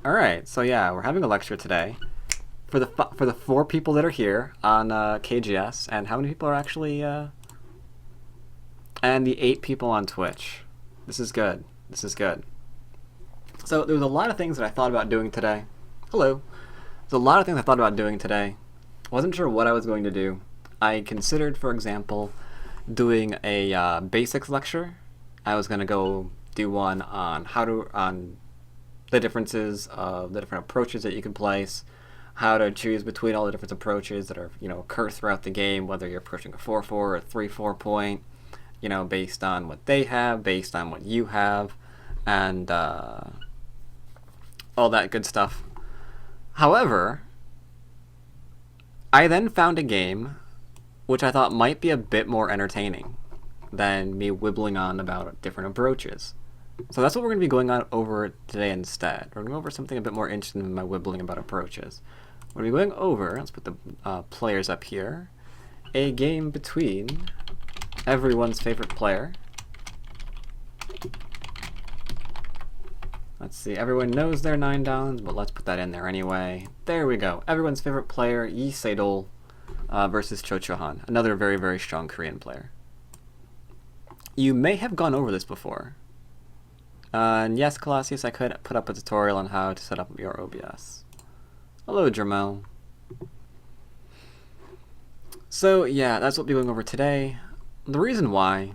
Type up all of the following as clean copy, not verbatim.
All right, so yeah, we're having a lecture today for the 4 people that are here on KGS, and how many people are actually and the 8 people on Twitch. This is good. This is good. So there was a lot of things that I thought about doing today. Hello. There's a lot of things I thought about doing today. Wasn't sure what I was going to do. I considered, for example, doing a basics lecture. I was going to go do one on on the differences of the different approaches that you can place, how to choose between all the different approaches that are, occur throughout the game, whether you're approaching a 4-4 or a 3-4 point, based on what they have, based on what you have, and all that good stuff. However, I then found a game which I thought might be a bit more entertaining than me wibbling on about different approaches. So that's what we're going to be going on over today instead. We're going to go over something a bit more interesting than my wibbling about approaches. We're going to be going over, let's put the players up here, a game between everyone's favorite player. Let's see, everyone knows their 9 downs, but let's put that in there anyway. There we go. Everyone's favorite player, Lee Sedol, versus Choi Cheolhan, another very, very strong Korean player. You may have gone over this before. And yes, Colassius, I could put up a tutorial on how to set up your OBS. Hello, Jermel. So yeah, that's what we'll be going over today. The reason why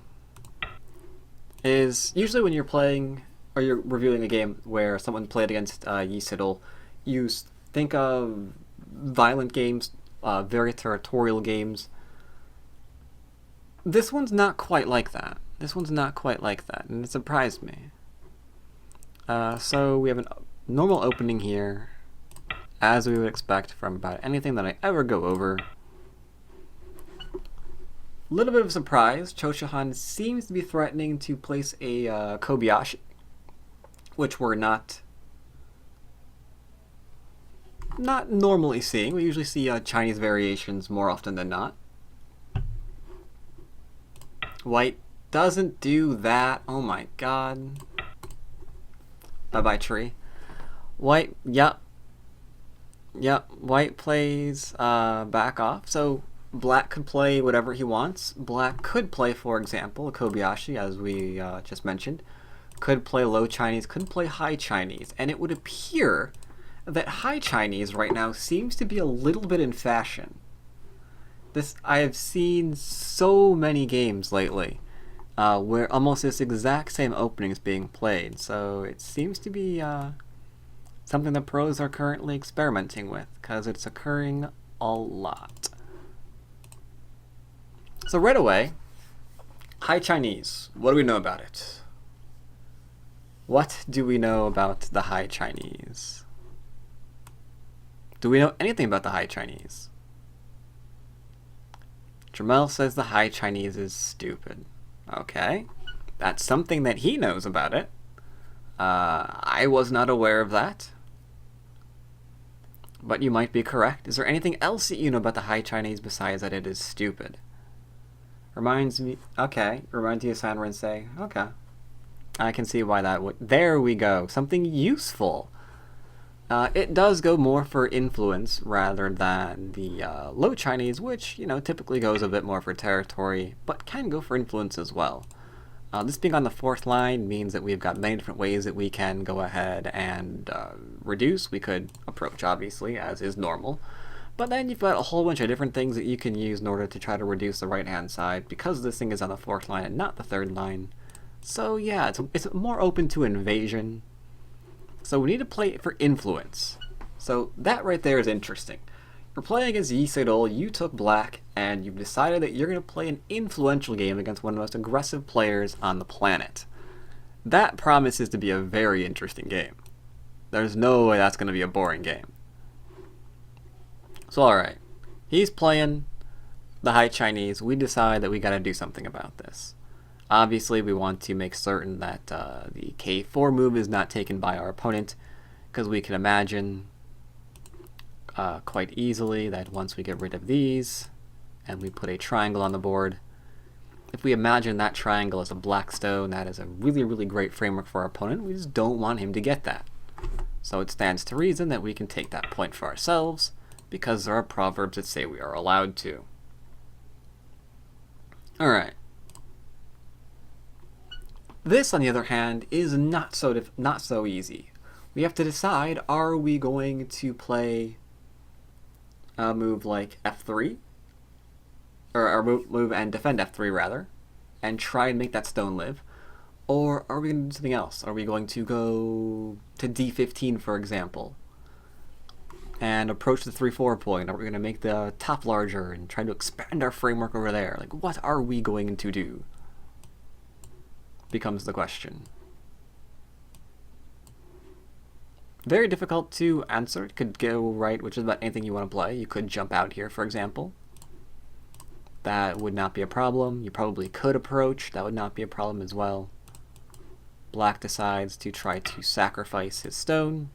is usually when you're playing or you're reviewing a game where someone played against Lee Sedol, you think of violent games, very territorial games. This one's not quite like that. This one's not quite like that, and it surprised me. So we have a normal opening here, as we would expect from about anything that I ever go over. Little bit of a surprise, Choi Cheolhan seems to be threatening to place a Kobayashi, which we're not normally seeing. We usually see Chinese variations more often than not. White doesn't do that. Oh my god. Bye-bye, tree. White, yep. White plays back off. So black could play whatever he wants. Black could play, for example, a Kobayashi, as we just mentioned. Could play low Chinese, could play high Chinese. And it would appear that high Chinese right now seems to be a little bit in fashion. I have seen so many games lately where almost this exact same opening is being played. So it seems to be something the pros are currently experimenting with, because it's occurring a lot. So right away, high Chinese. What do we know about it? What do we know about the high Chinese? Do we know anything about the high Chinese? Jamel says the high Chinese is stupid. Okay, that's something that he knows about it. I was not aware of that. But you might be correct. Is there anything else that you know about the high Chinese besides that it is stupid? Reminds me, okay, reminds you of Sanren say, okay. I can see why that would, there we go, something useful. It does go more for influence rather than the low Chinese, which, typically goes a bit more for territory, but can go for influence as well. This being on the 4th line means that we've got many different ways that we can go ahead and reduce. We could approach, obviously, as is normal. But then you've got a whole bunch of different things that you can use in order to try to reduce the right-hand side, because this thing is on the 4th line and not the 3rd line. So yeah, it's more open to invasion. So we need to play it for influence. So that right there is interesting. You're playing against Lee Sedol, you took black, and you've decided that you're going to play an influential game against one of the most aggressive players on the planet. That promises to be a very interesting game. There's no way that's going to be a boring game. So alright, he's playing the high Chinese. We decide that we got to do something about this. Obviously, we want to make certain that the K4 move is not taken by our opponent, because we can imagine quite easily that once we get rid of these and we put a triangle on the board, if we imagine that triangle as a black stone, that is a really, really great framework for our opponent. We just don't want him to get that. So it stands to reason that we can take that point for ourselves, because there are proverbs that say we are allowed to. Alright. This, on the other hand, is not so easy. We have to decide, are we going to play a move like F3? Or move and defend F3, rather, and try and make that stone live? Or are we going to do something else? Are we going to go to D15, for example, and approach the 3-4 point? Are we going to make the top larger and try to expand our framework over there? Like, what are we going to do? Becomes the question. Very difficult to answer. It could go right, which is about anything you want to play. You could jump out here, for example. That would not be a problem. You probably could approach. That would not be a problem as well. Black decides to try to sacrifice his stone,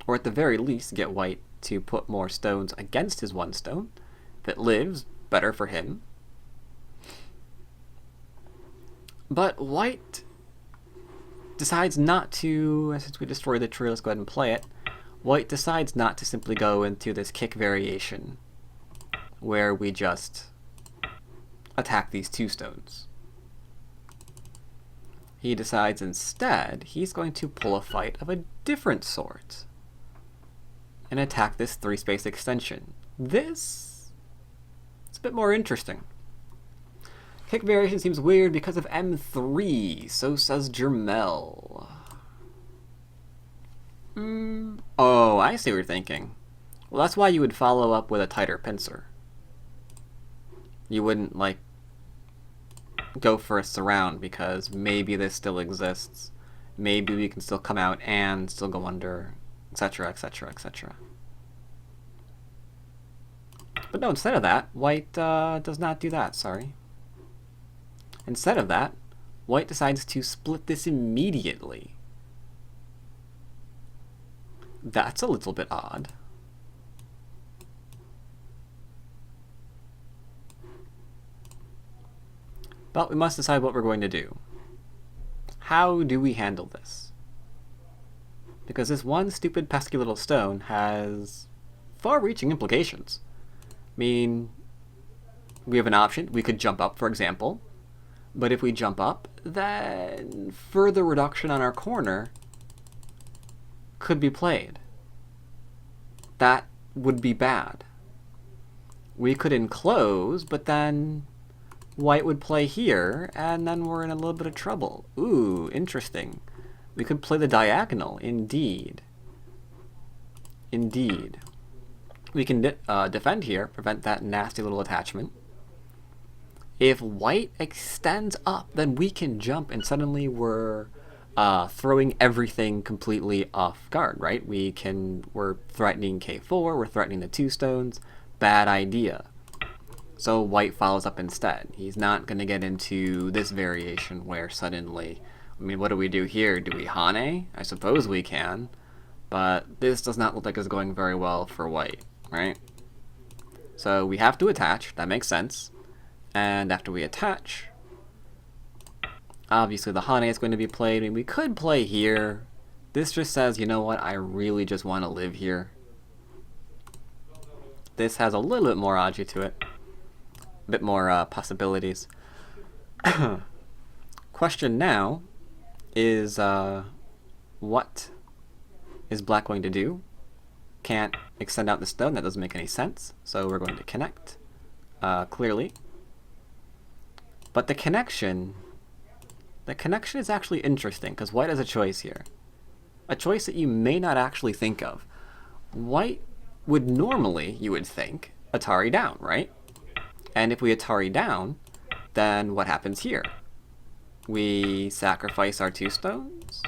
or at the very least get white to put more stones against his one stone. If it lives, better for him. But white decides not to, since we destroyed the tree, let's go ahead and play it. White decides not to simply go into this kick variation, where we just attack these two stones. He decides instead he's going to pull a fight of a different sort and attack this 3-space extension. This is a bit more interesting. Kick variation seems weird because of M3, so says Jermel. Oh, I see what you're thinking. Well, that's why you would follow up with a tighter pincer. You wouldn't, like, go for a surround because maybe this still exists. Maybe we can still come out and still go under, etc., etc., etc. But no, instead of that, white does not do that, sorry. Instead of that, white decides to split this immediately. That's a little bit odd. But we must decide what we're going to do. How do we handle this? Because this one stupid pesky little stone has far-reaching implications. I mean, we have an option. We could jump up, for example. But if we jump up, then further reduction on our corner could be played. That would be bad. We could enclose, but then white would play here, and then we're in a little bit of trouble. Ooh, interesting. We could play the diagonal, indeed. Indeed. We can defend here, prevent that nasty little attachment. If white extends up, then we can jump, and suddenly we're throwing everything completely off guard, right? We're threatening K4, we're threatening the two stones. Bad idea. So white follows up instead. He's not going to get into this variation where suddenly, I mean, what do we do here? Do we Hane? I suppose we can, but this does not look like it's going very well for white, right? So we have to attach, that makes sense. And after we attach, obviously the Hane is going to be played. I mean, we could play here. This just says, you know what, I really just want to live here. This has a little bit more aji to it. A bit more possibilities. Question now is, what is black going to do? Can't extend out the stone, that doesn't make any sense. So we're going to connect, clearly. But the connection is actually interesting, because white has a choice here. A choice that you may not actually think of. White would normally, you would think, Atari down, right? And if we Atari down, then what happens here? We sacrifice our two stones?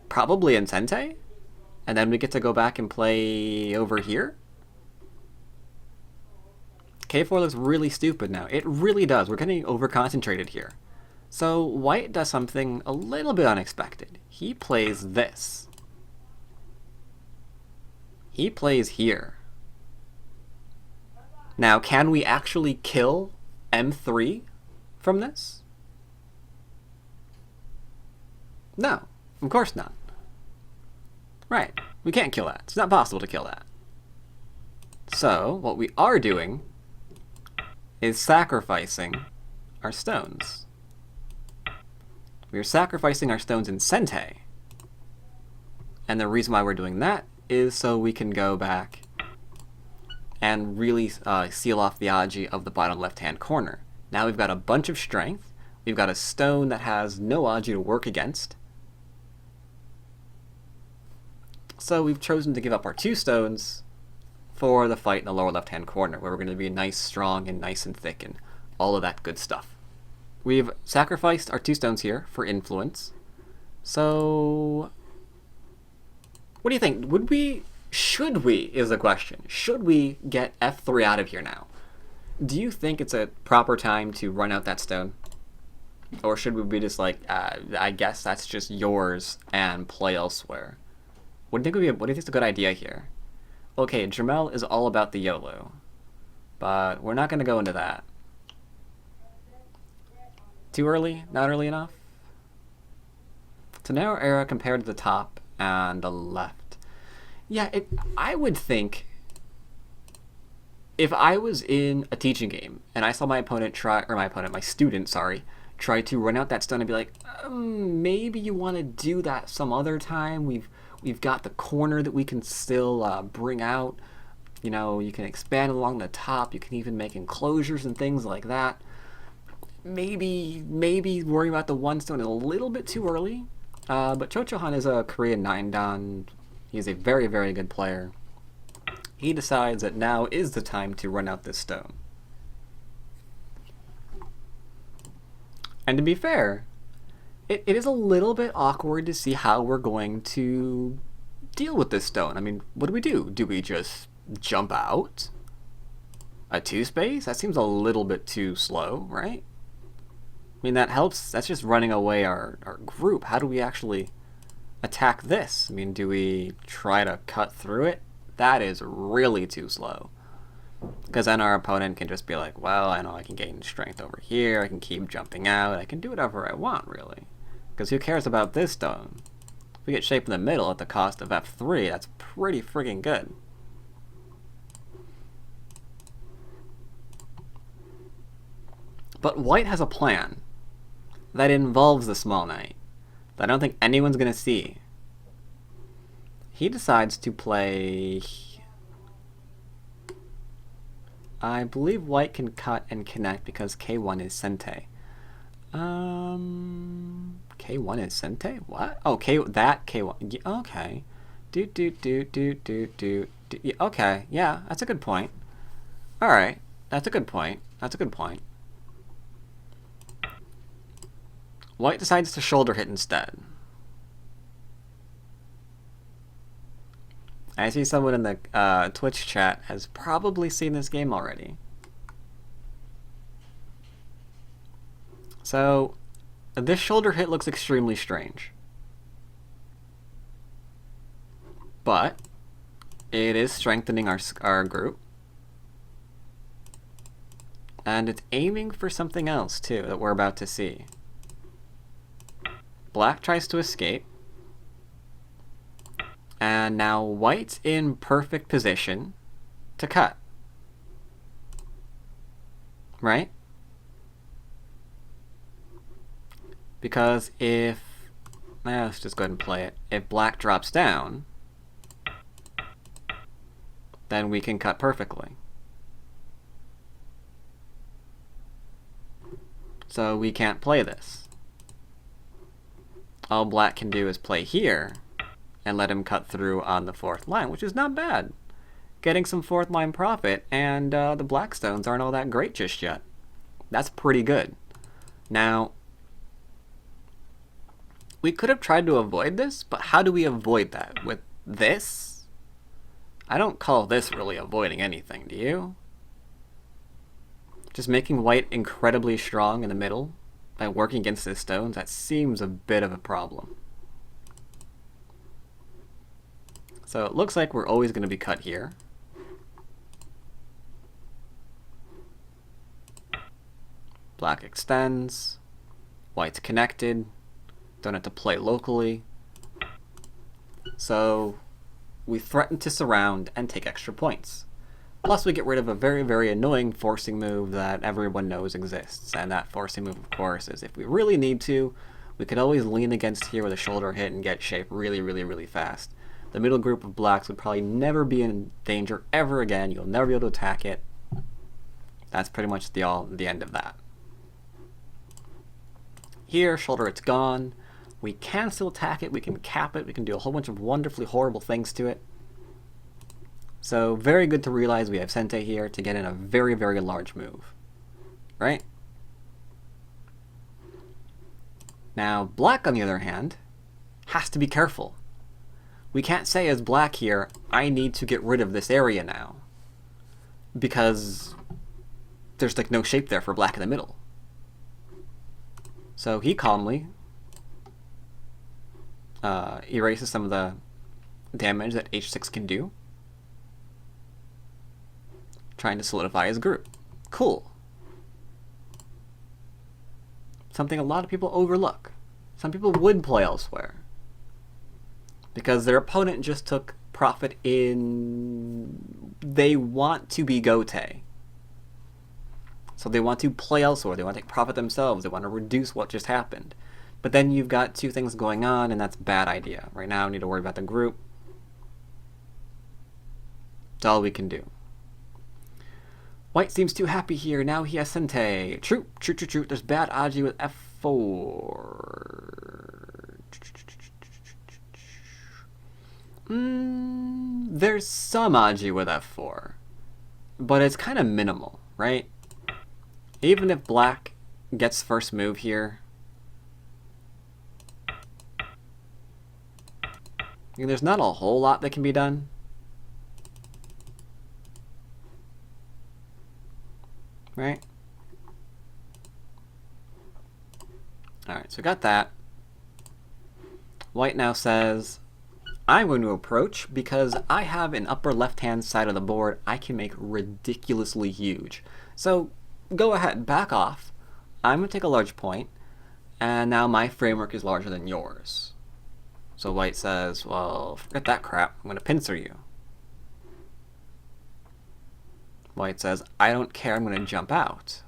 Probably Incente? And then we get to go back and play over here? K4 looks really stupid now. It really does. We're getting over-concentrated here. So white does something a little bit unexpected. He plays this. He plays here. Now, can we actually kill M3 from this? No, of course not. Right. We can't kill that. It's not possible to kill that. So, what we are doing is sacrificing our stones. We are sacrificing our stones in Sente. And the reason why we're doing that is so we can go back and really seal off the Aji of the bottom left-hand corner. Now we've got a bunch of strength. We've got a stone that has no Aji to work against. So we've chosen to give up our 2 stones for the fight in the lower left-hand corner, where we're going to be nice, strong, and nice and thick, and all of that good stuff. We've sacrificed our 2 stones here for influence. So, what do you think? Should we, is the question. Should we get F3 out of here now? Do you think it's a proper time to run out that stone? Or should we be just like, I guess that's just yours and play elsewhere? What do you think is a good idea here? Okay, Jamel is all about the YOLO, but we're not going to go into that. Too early? Not early enough? It's a narrow era compared to the top and the left. Yeah, I would think if I was in a teaching game and I saw my student, try to run out that stone and be like, maybe you want to do that some other time. We've got the corner that we can still bring out. You know, you can expand along the top. You can even make enclosures and things like that. Maybe worrying about the 1 stone is a little bit too early. But Choi Cheolhan is a Korean 9-dan. He's a very, very good player. He decides that now is the time to run out this stone. And to be fair, it is a little bit awkward to see how we're going to deal with this stone. I mean, what do? Do we just jump out? A 2 space? That seems a little bit too slow, right? I mean, that helps. That's just running away our group. How do we actually attack this? I mean, do we try to cut through it? That is really too slow. Because then our opponent can just be like, well, I know I can gain strength over here. I can keep jumping out. I can do whatever I want, really. Because who cares about this stone? If we get shape in the middle at the cost of F3, that's pretty friggin' good. But white has a plan that involves the small knight that I don't think anyone's going to see. He decides to play... I believe white can cut and connect because K1 is Sente. K1 is Sente? What? Oh, K1. Okay. Okay, yeah, that's a good point. Alright, that's a good point. White decides to shoulder hit instead. I see someone in the Twitch chat has probably seen this game already. So, this shoulder hit looks extremely strange. But, it is strengthening our group. And it's aiming for something else, too, that we're about to see. Black tries to escape. And now white's in perfect position to cut. Right? Because if... let's just go ahead and play it. If black drops down, then we can cut perfectly. So we can't play this. All black can do is play here and let him cut through on the 4th line, which is not bad. Getting some 4th line profit, and the black stones aren't all that great just yet. That's pretty good. Now, we could have tried to avoid this, but how do we avoid that? With this? I don't call this really avoiding anything, do you? Just making white incredibly strong in the middle by working against the stones, that seems a bit of a problem. So it looks like we're always going to be cut here. Black extends. White's connected. Don't have to play locally. So we threaten to surround and take extra points. Plus we get rid of a very, very annoying forcing move that everyone knows exists. And that forcing move, of course, is if we really need to, we could always lean against here with a shoulder hit and get shape really, really, really fast. The middle group of blacks would probably never be in danger ever again. You'll never be able to attack it. That's pretty much the end of that. Here, shoulder hit's gone. We can still attack it, we can cap it, we can do a whole bunch of wonderfully horrible things to it. So very good to realize we have Sente here to get in a very, very large move. Right? Now, black, on the other hand, has to be careful. We can't say as black here, I need to get rid of this area now. Because there's like no shape there for black in the middle. So he calmly erases some of the damage that H6 can do, trying to solidify his group. Cool. Something a lot of people overlook. Some people would play elsewhere because their opponent just took profit in... They want to be Gote. So they want to play elsewhere. They want to take profit themselves. They want to reduce what just happened. But then you've got two things going on, and that's a bad idea. Right now, we need to worry about the group. That's all we can do. White seems too happy here. Now he has Sente. True. There's bad Aji with F4. There's some Aji with F4. But it's kind of minimal, right? Even if black gets first move here, there's not a whole lot that can be done. Right? Alright, so we got that. White now says, I'm going to approach because I have an upper left-hand side of the board I can make ridiculously huge. So go ahead, back off. I'm going to take a large point, and now my framework is larger than yours. So white says, well, forget that crap. I'm going to pincer you. White says, I don't care. I'm going to jump out.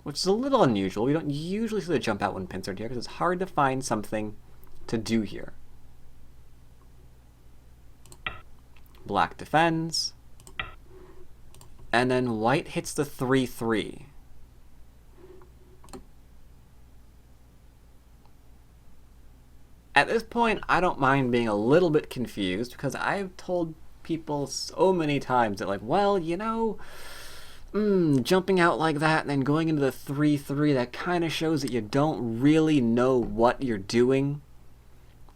Which is a little unusual. We don't usually see the jump out when pincered here because it's hard to find something to do here. Black defends. And then white hits the 3-3. At this point, I don't mind being a little bit confused because I've told people so many times that, like, well, you know, jumping out like that and then going into the 3-3, that kind of shows that you don't really know what you're doing.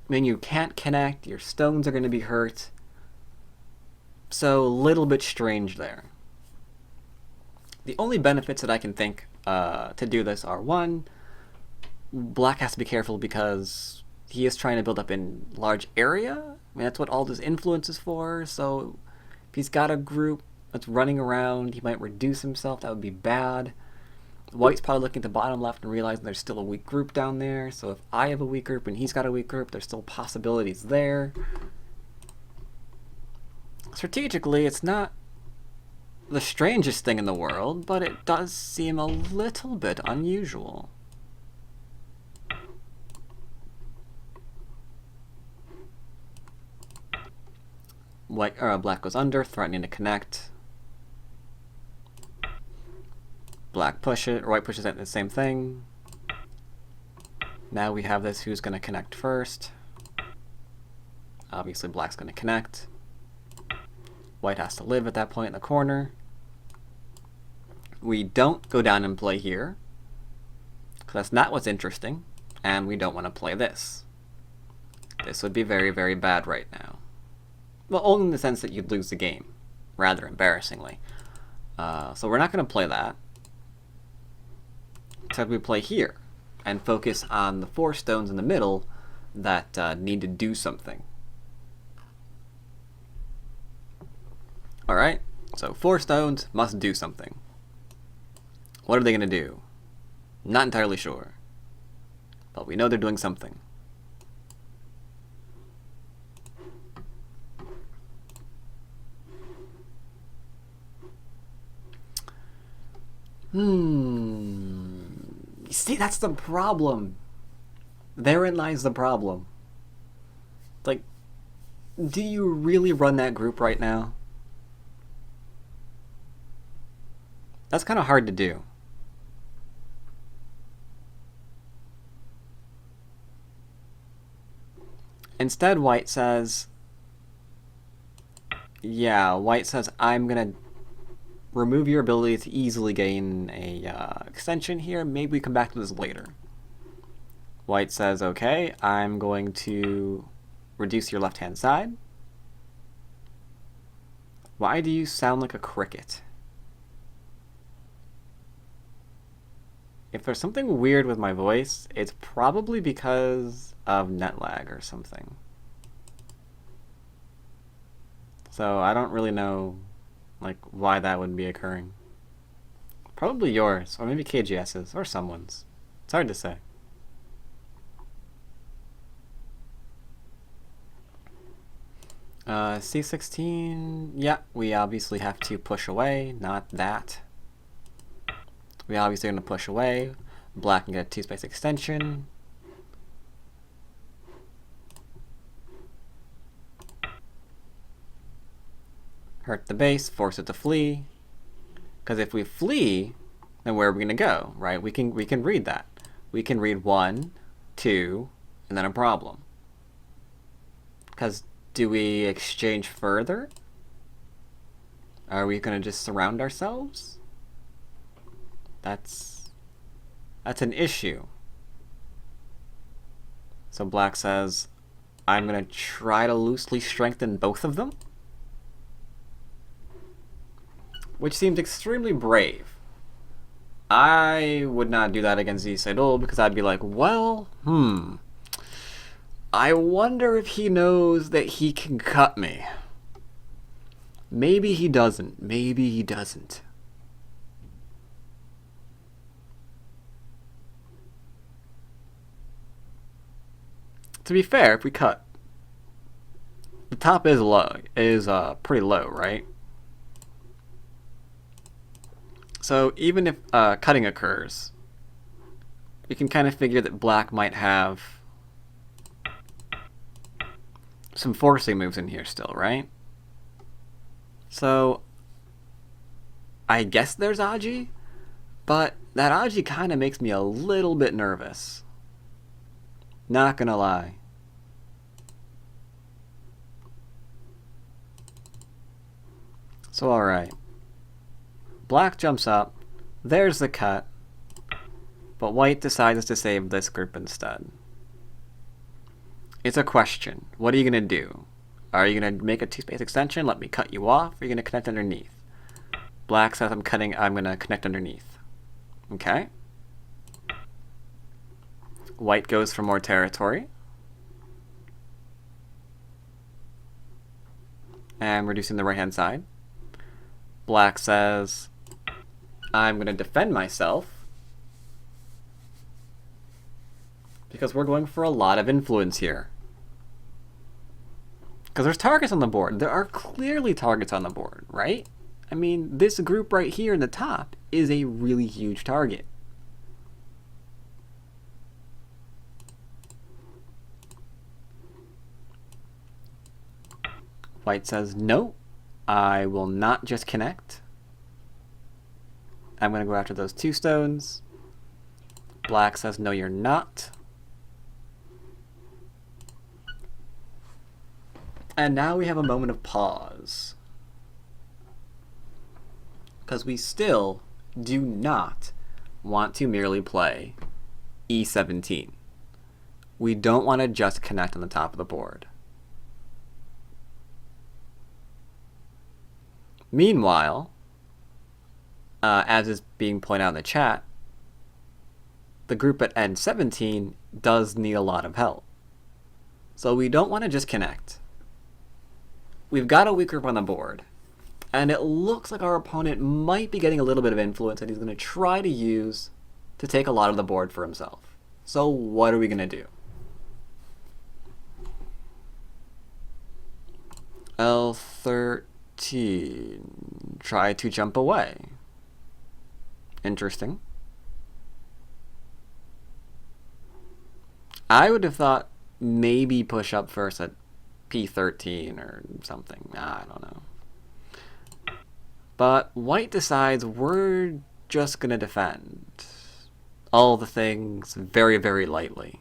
I mean, you can't connect, your stones are going to be hurt. So, a little bit strange there. The only benefits that I can think to do this are, one, black has to be careful because he is trying to build up in large area. I mean, that's what all this influence is for. So if he's got a group that's running around, he might reduce himself. That would be bad. White's probably looking at the bottom left and realizing there's still a weak group down there. So if I have a weak group and he's got a weak group, there's still possibilities there. Strategically, it's not the strangest thing in the world, but it does seem a little bit unusual. Black goes under, threatening to connect. Black pushes, or white pushes at the same thing. Now we have this who's going to connect first. Obviously black's going to connect. White has to live at that point in the corner. We don't go down and play here, because that's not what's interesting, and we don't want to play this. This would be very, very bad right now. Well, only in the sense that you'd lose the game, rather embarrassingly. So we're not going to play that. Instead we play here, and focus on the 4 stones in the middle that need to do something. Alright, so 4 stones must do something. What are they going to do? Not entirely sure. But we know they're doing something. See, that's the problem. Therein lies the problem. Like, do you really run that group right now? That's kind of hard to do. Instead, White says, I'm going to remove your ability to easily gain a extension here. Maybe we come back to this later. White says, okay, I'm going to reduce your left-hand side. Why do you sound like a cricket? If there's something weird with my voice, it's probably because of net lag or something. So I don't really know like why that would be occurring. Probably yours, or maybe KGS's, or someone's. It's hard to say. C16, yeah, we obviously have to push away, not that. We obviously are going to push away. Black can get a two-space extension. Hurt the base, force it to flee. Because if we flee, then where are we going to go, right? We can read that. We can read 1, 2, and then a problem. Because do we exchange further? Are we going to just surround ourselves? That's an issue. So Black says, I'm going to try to loosely strengthen both of them. Which seems extremely brave. I would not do that against Lee Sedol because I'd be like, well, I wonder if he knows that he can cut me. Maybe he doesn't. Maybe he doesn't. To be fair, if we cut, the top is pretty low, right? So even if cutting occurs, we can kind of figure that Black might have some forcing moves in here still, right? So I guess there's Aji, but that Aji kind of makes me a little bit nervous. Not gonna lie. So alright. Black jumps up. There's the cut. But White decides to save this group instead. It's a question. What are you going to do? Are you going to make a two-space extension, let me cut you off, or are you going to connect underneath? Black says I'm going to connect underneath. Okay. White goes for more territory. And reducing the right-hand side. Black says, I'm going to defend myself. Because we're going for a lot of influence here. Because there's targets on the board. There are clearly targets on the board, right? I mean, this group right here in the top is a really huge target. White says, no, I will not just connect. I'm going to go after those 2 stones. Black says, no, you're not. And now we have a moment of pause. Because we still do not want to merely play E17. We don't want to just connect on the top of the board. Meanwhile, as is being pointed out in the chat, the group at N17 does need a lot of help. So we don't want to just connect. We've got a weak group on the board, and it looks like our opponent might be getting a little bit of influence that he's going to try to use to take a lot of the board for himself. So what are we going to do? L13. Try to jump away. Interesting. I would have thought maybe push up first at P13 or something. I don't know. But white decides we're just gonna defend all the things very, very lightly.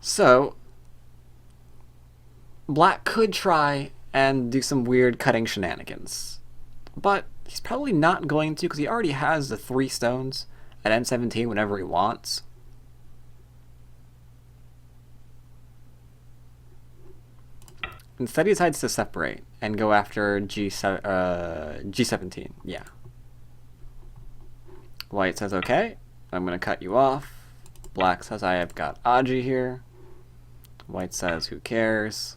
So, black could try and do some weird cutting shenanigans. But he's probably not going to because he already has the 3 stones at N17 whenever he wants. Instead, he decides to separate and go after G17. Yeah. White says, okay, I'm going to cut you off. Black says, I have got Aji here. White says, who cares?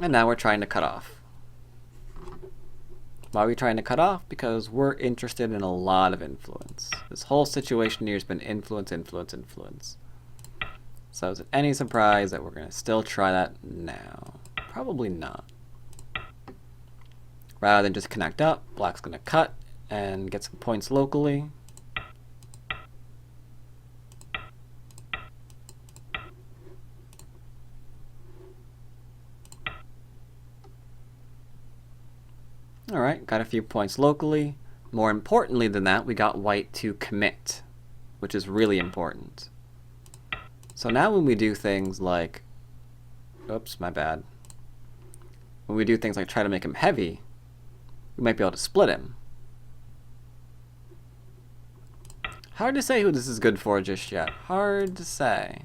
And now we're trying to cut off. Why are we trying to cut off? Because we're interested in a lot of influence. This whole situation here has been influence, influence, influence. So is it any surprise that we're going to still try that now? Probably not. Rather than just connect up, black's going to cut and get some points locally. Alright, got a few points locally. More importantly than that, we got white to commit, which is really important. So now when we do things like, oops, my bad. When we do things like try to make him heavy, we might be able to split him. Hard to say who this is good for just yet. Hard to say.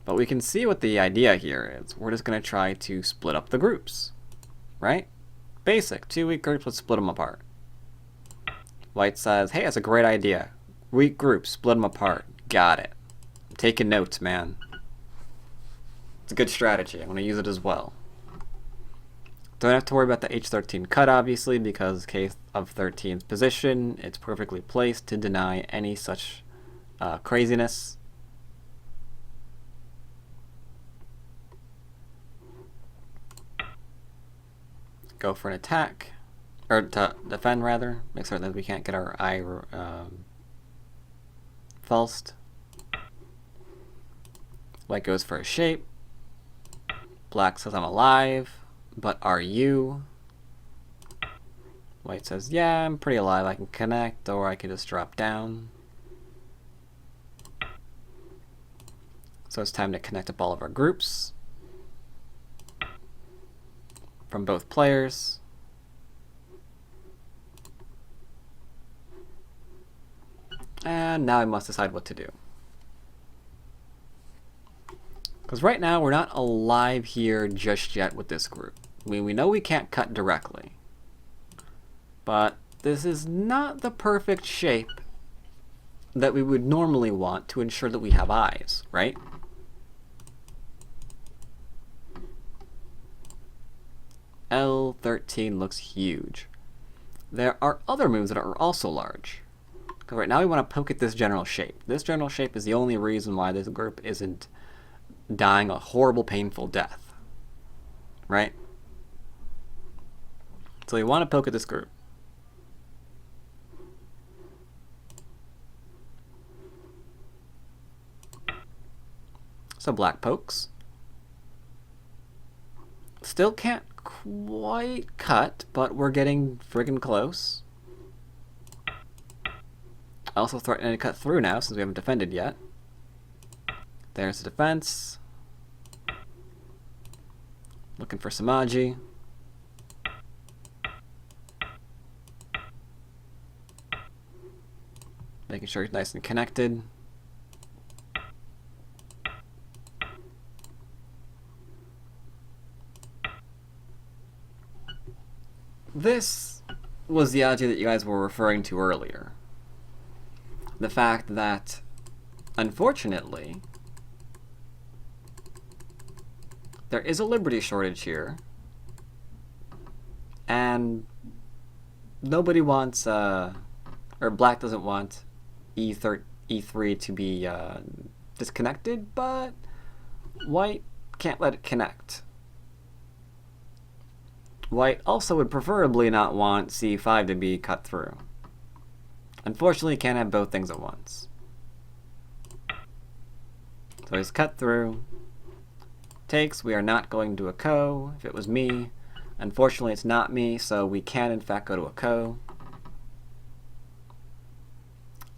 But we can see what the idea here is. We're just going to try to split up the groups. Right? Basic. 2 weak groups, let's split them apart. White says, hey, that's a great idea. Weak groups, split them apart. Got it. I'm taking notes, man. It's a good strategy. I'm going to use it as well. Don't have to worry about the H13 cut, obviously, because case of 13's position, it's perfectly placed to deny any such craziness. Go for an attack, or to defend rather. Make certain that we can't get our eye falsed. White goes for a shape. Black says, I'm alive, but are you? White says, yeah, I'm pretty alive. I can connect, or I can just drop down. So it's time to connect up all of our groups from both players. And now I must decide what to do. Because right now we're not alive here just yet with this group. I mean, we know we can't cut directly. But this is not the perfect shape that we would normally want to ensure that we have eyes, right? L13 looks huge. There are other moves that are also large. Because right now we want to poke at this general shape. This general shape is the only reason why this group isn't dying a horrible, painful death. Right? So we want to poke at this group. So black pokes. Still can't quite cut, but we're getting friggin' close. Also threatening to cut through now since we haven't defended yet. There's the defense. Looking for Samaji. Making sure he's nice and connected. This was the idea that you guys were referring to earlier. The fact that, unfortunately, there is a liberty shortage here, and nobody wants, or black doesn't want e3 to be disconnected, but white can't let it connect. White also would preferably not want c5 to be cut through. Unfortunately, can't have both things at once. So he's cut through. Takes, we are not going to a ko. If it was me, unfortunately it's not me, so we can in fact go to a ko.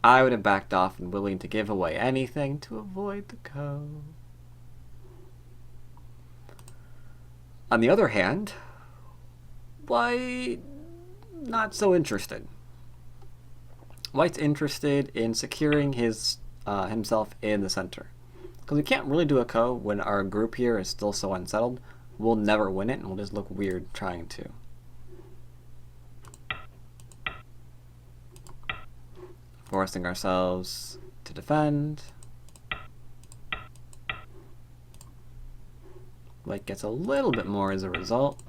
I would have backed off and willing to give away anything to avoid the ko. On the other hand, white not so interested. White's interested in securing his himself in the center. Because we can't really do a ko when our group here is still so unsettled. We'll never win it, and we'll just look weird trying to. Forcing ourselves to defend. White gets a little bit more as a result.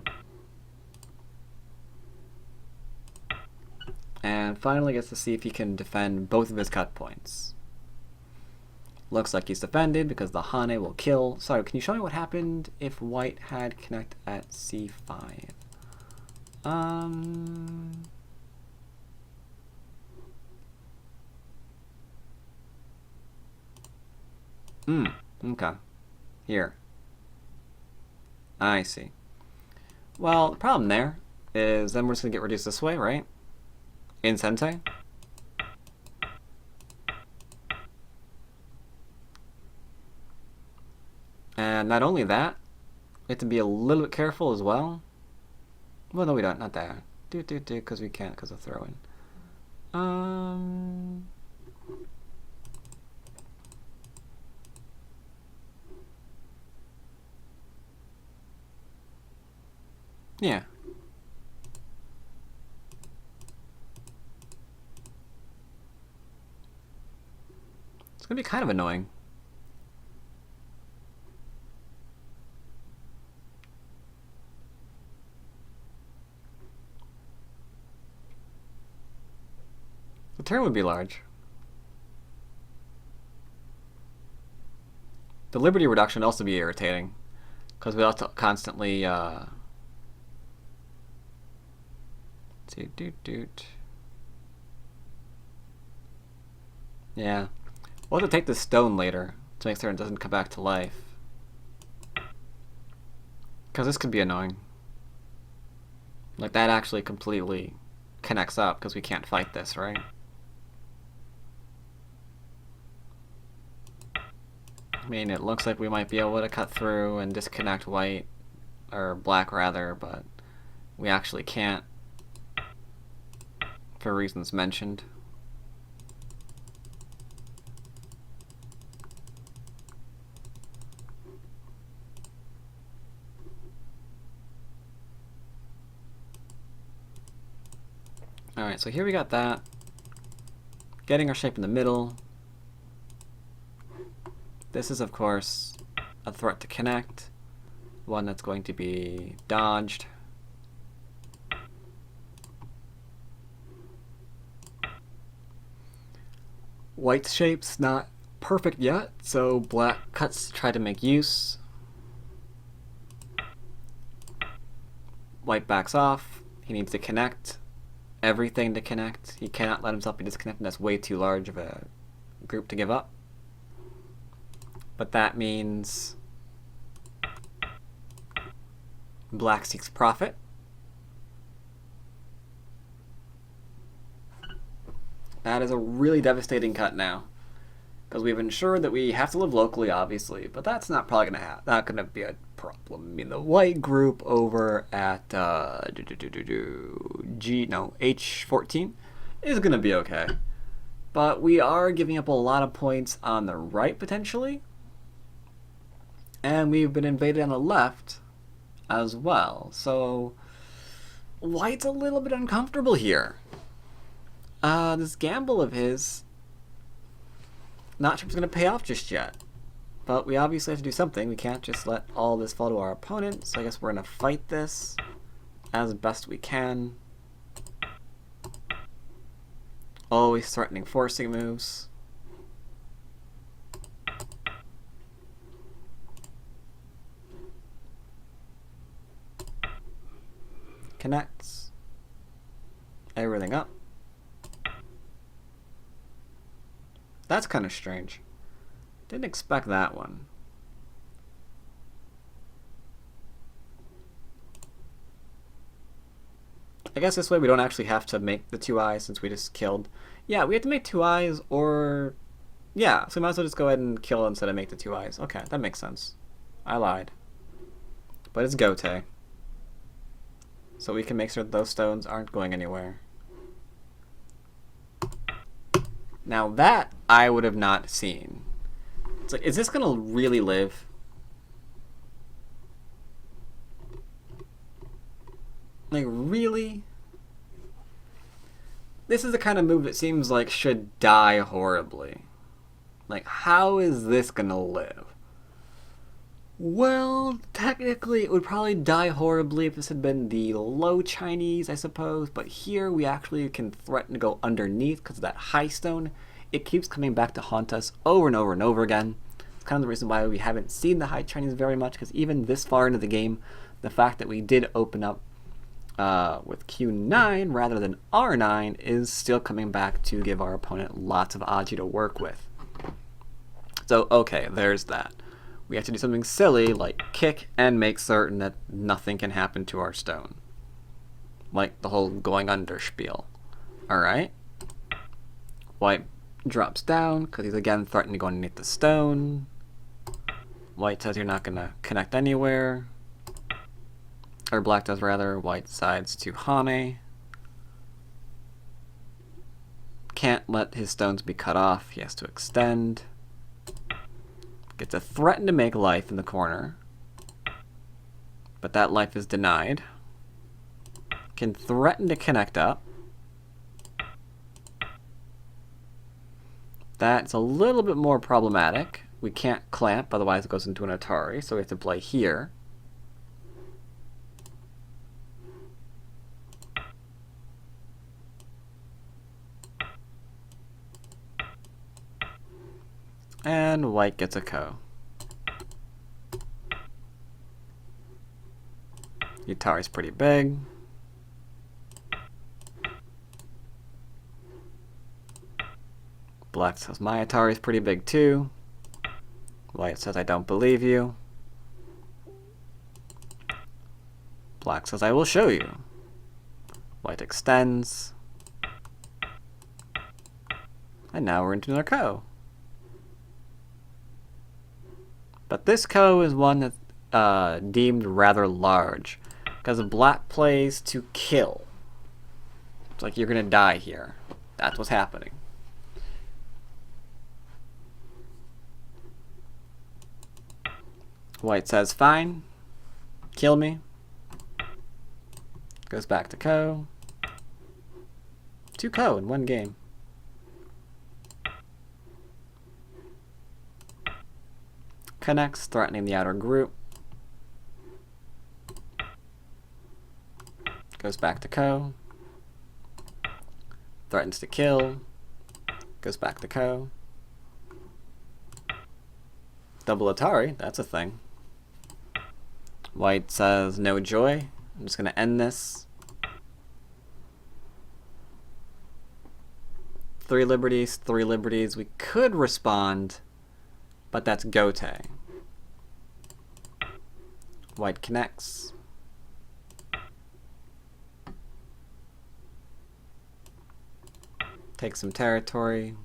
And finally gets to see if he can defend both of his cut points. Looks like he's defended because the Hane will kill. Sorry, can you show me what happened if white had connect at c5? Okay. Here. I see. Well, the problem there is then we're just going to get reduced this way, right? In sensei. And not only that, we have to be a little bit careful as well. Well, no, we don't. Not that. Because we can't because of throw-in. Yeah. It's going to be kind of annoying. The turn would be large. The liberty reduction would also be irritating, because we have to constantly yeah. We'll have to take this stone later to make certain it doesn't come back to life. Because this could be annoying. Like, that actually completely connects up because we can't fight this, right? I mean, it looks like we might be able to cut through and disconnect white, or black rather, but we actually can't for reasons mentioned. Alright, so here we got that. Getting our shape in the middle. This is, of course, a threat to connect. One that's going to be dodged. White's shape's not perfect yet, so black cuts to try to make use. White backs off. He needs to connect. Everything to connect. He cannot let himself be disconnected. That's way too large of a group to give up. But that means black seeks profit. That is a really devastating cut now, because we've ensured that we have to live locally, obviously, but that's not probably not gonna be a problem. I mean, the white group over at H14 is gonna be okay, but we are giving up a lot of points on the right potentially, and we've been invaded on the left as well. So white's a little bit uncomfortable here. This gamble of his, not sure if it's going to pay off just yet. But we obviously have to do something. We can't just let all this fall to our opponent, so I guess we're going to fight this as best we can. Always threatening forcing moves. Connects. Everything up. That's kind of strange. Didn't expect that one. I guess this way we don't actually have to make the 2 eyes since we just killed. Yeah, we have to make 2 eyes or... Yeah, so we might as well just go ahead and kill instead of make the 2 eyes. Okay, that makes sense. I lied. But it's Gote. So we can make sure that those stones aren't going anywhere. Now that I would have not seen. It's like, is this gonna really live? Like, really? This is the kind of move that seems like should die horribly. Like, how is this gonna live? Well, technically it would probably die horribly if this had been the low Chinese, I suppose, but here we actually can threaten to go underneath because of that high stone. It keeps coming back to haunt us over and over and over again. It's kind of the reason why we haven't seen the high Chinese very much, because even this far into the game, the fact that we did open up with Q9 rather than R9 is still coming back to give our opponent lots of Aji to work with. So, okay, there's that. We have to do something silly like kick and make certain that nothing can happen to our stone. Like the whole going under spiel. Alright. White drops down because he's again threatening to go underneath the stone. White says you're not going to connect anywhere. Or black does rather. White decides to Hane. Can't let his stones be cut off. He has to extend. Gets a threaten to make life in the corner. But that life is denied. Can threaten to connect up. That's a little bit more problematic. We can't clamp, otherwise it goes into an Atari, so we have to play here. And white gets a ko. Atari's pretty big. Black says my Atari's pretty big too. White says I don't believe you. Black says I will show you. White extends. And now we're into another ko. But this ko is one that's deemed rather large, because black plays to kill. It's like you're gonna die here. That's what's happening. White says fine, kill me. Goes back to ko. 2 ko in one game. Connects, threatening the outer group. Goes back to ko. Threatens to kill. Goes back to ko. Double Atari, that's a thing. White says no joy. I'm just going to end this. 3 liberties, 3 liberties. We could respond, but that's Gote. White connects. Takes some territory.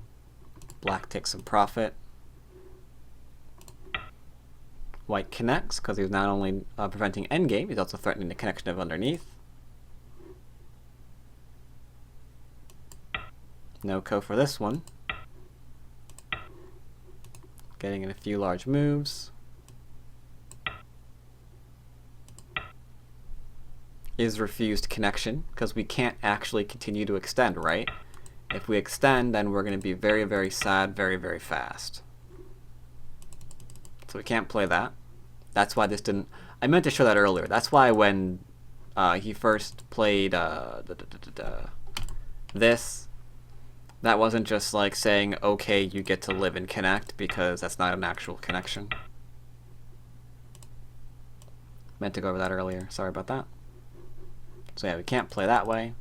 Black takes some profit. White connects because he's not only preventing endgame, he's also threatening the connection of underneath. No ko for this one. Getting in a few large moves. Is refused connection because we can't actually continue to extend, right? If we extend, then we're going to be very, very sad very, very fast. So we can't play that. That's why this didn't... I meant to show that earlier. That's why when he first played this, That wasn't just like saying, okay, you get to live and connect, because that's not an actual connection. Meant to go over that earlier. Sorry about that. So yeah, we can't play that way.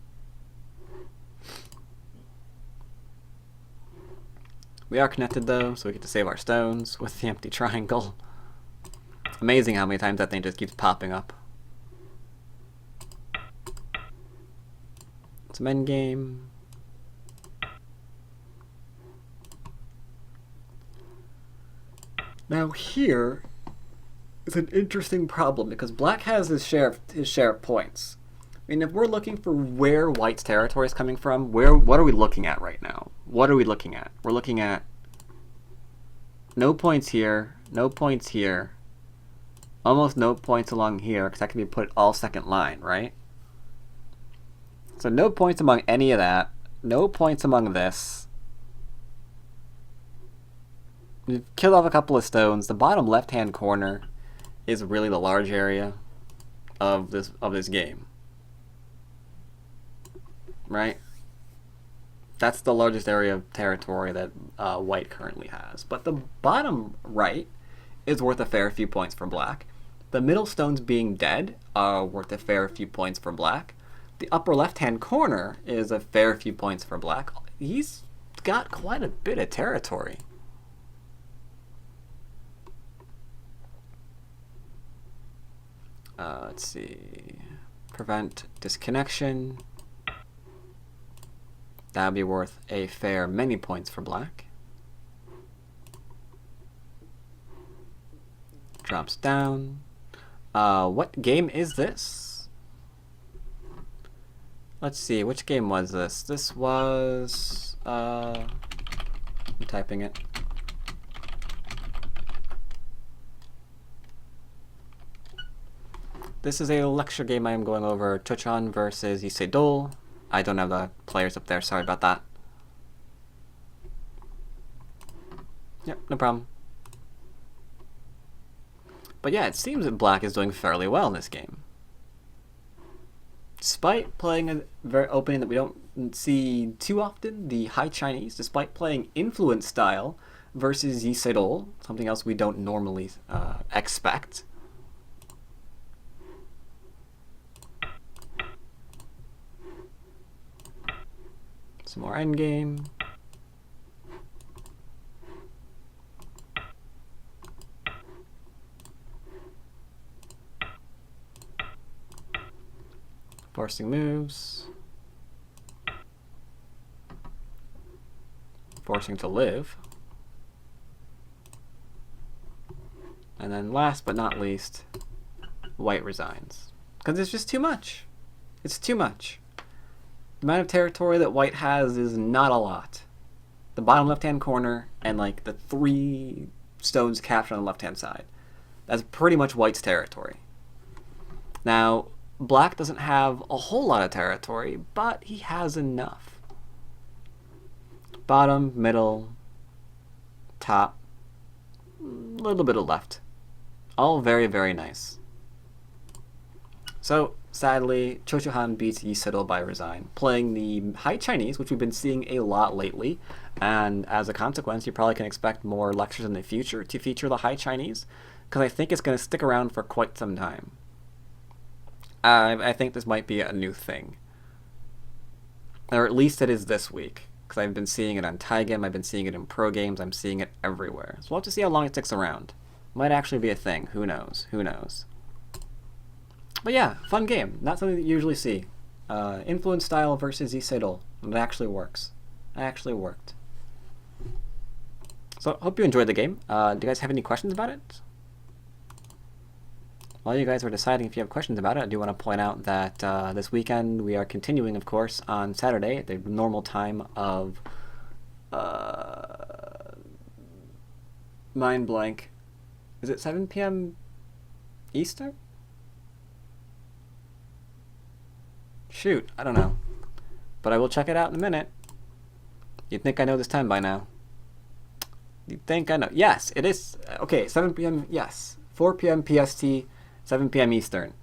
We are connected though, so we get to save our stones with the empty triangle. Amazing how many times that thing just keeps popping up. Some endgame. Now here is an interesting problem because black has his share of points. I mean, if we're looking for where white's territory is coming from, what are we looking at right now? What are we looking at? We're looking at no points here, no points here, almost no points along here, because that can be put all second line, right? So no points among any of that, no points among this. We've killed off a couple of stones. The bottom left-hand corner is really the large area of this game, right? That's the largest area of territory that white currently has. But the bottom right is worth a fair few points for black. The middle stones being dead are worth a fair few points for black. The upper left-hand corner is a fair few points for black. He's got quite a bit of territory. Let's see. Prevent disconnection. That would be worth a fair many points for black. Drops down. What game is this? Let's see, which game was this? This was... I'm typing it. This is a lecture game I am going over. Cheolhan versus Lee Sedol. I don't have the players up there, sorry about that. Yep, no problem. But yeah, it seems that black is doing fairly well in this game. Despite playing a very opening that we don't see too often, the High Chinese, despite playing influence style versus Lee Sedol, something else we don't normally expect. Some more endgame. Forcing moves. Forcing to live. And then last but not least, white resigns. Because it's just too much. It's too much. The amount of territory that white has is not a lot. The bottom left-hand corner and like the 3 stones captured on the left-hand side. That's pretty much white's territory. Now, black doesn't have a whole lot of territory, but he has enough. Bottom, middle, top, a little bit of left. All very, very nice. So, sadly, Choi Cheolhan beats Lee Sedol by resign, playing the High Chinese, which we've been seeing a lot lately, and as a consequence, you probably can expect more lectures in the future to feature the High Chinese, because I think it's going to stick around for quite some time. I think this might be a new thing. Or at least it is this week, because I've been seeing it on Taigame, I've been seeing it in pro games, I'm seeing it everywhere. So we'll have to see how long it sticks around. Might actually be a thing, who knows, who knows. But yeah, fun game. Not something that you usually see. Influence style versus Lee Sedol. It actually works. It actually worked. So, hope you enjoyed the game. Do you guys have any questions about it? While you guys are deciding if you have questions about it, I do want to point out that this weekend we are continuing, of course, on Saturday at the normal time of... mind blank. Is it 7 p.m. Eastern? Shoot, I don't know. But I will check it out in a minute. You'd think I know this time by now. You'd think I know. Yes, it is. Okay, 7 p.m. Yes. 4 p.m. PST, 7 p.m. Eastern.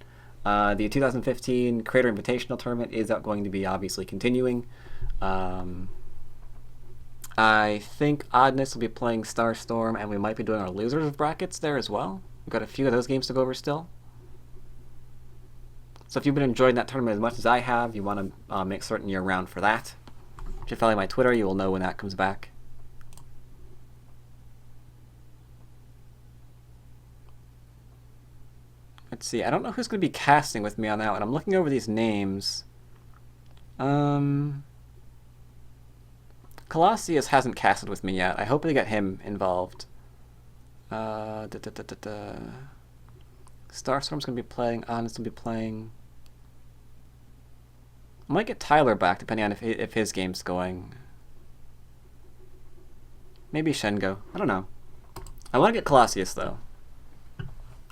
The 2015 Creator Invitational Tournament is going to be obviously continuing. I think Oddness will be playing Starstorm, and we might be doing our losers brackets there as well. We've got a few of those games to go over still. So if you've been enjoying that tournament as much as I have, you want to make certain you're around for that. If you follow my Twitter, you will know when that comes back. Let's see, I don't know who's going to be casting with me on that one. I'm looking over these names. Colossus hasn't casted with me yet. I hope they get him involved. Starstorm's going to be playing, Honest will be playing. I might get Tyler back, depending on if his game's going. Maybe Shengo. I don't know. I want to get Colossus, though.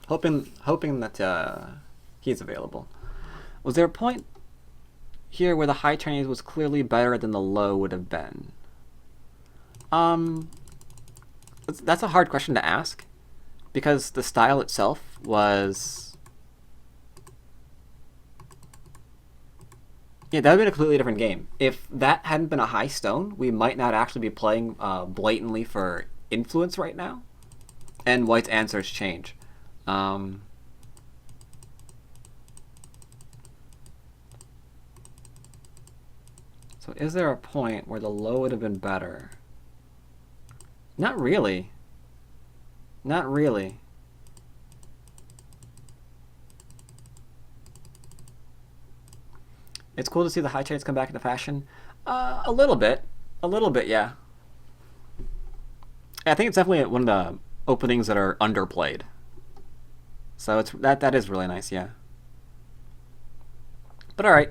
Hoping that he's available. Was there a point here where the High Chinese was clearly better than the low would have been? That's a hard question to ask, because the style itself was... Yeah, that would have been a completely different game. If that hadn't been a high stone, we might not actually be playing blatantly for influence right now, and White's answers change. So is there a point where the low would have been better? Not really. Not really. It's cool to see the High Chinese come back into fashion. A little bit. A little bit, yeah. I think it's definitely one of the openings that are underplayed. So it's that is really nice, yeah. But alright.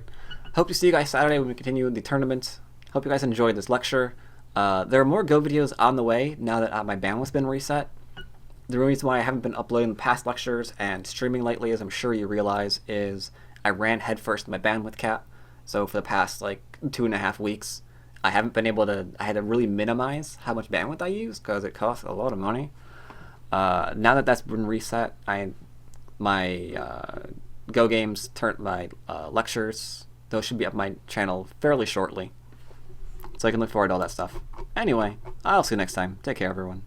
Hope to see you guys Saturday when we continue the tournament. Hope you guys enjoyed this lecture. There are more Go videos on the way now that my bandwidth's been reset. The reason why I haven't been uploading past lectures and streaming lately, as I'm sure you realize, is I ran headfirst in my bandwidth cap. So for the past like 2.5 weeks, I haven't been able to. I had to really minimize how much bandwidth I use because it costs a lot of money. Now that that's been reset, my Go games, my lectures, those should be up my channel fairly shortly, so I can look forward to all that stuff. Anyway, I'll see you next time. Take care, everyone.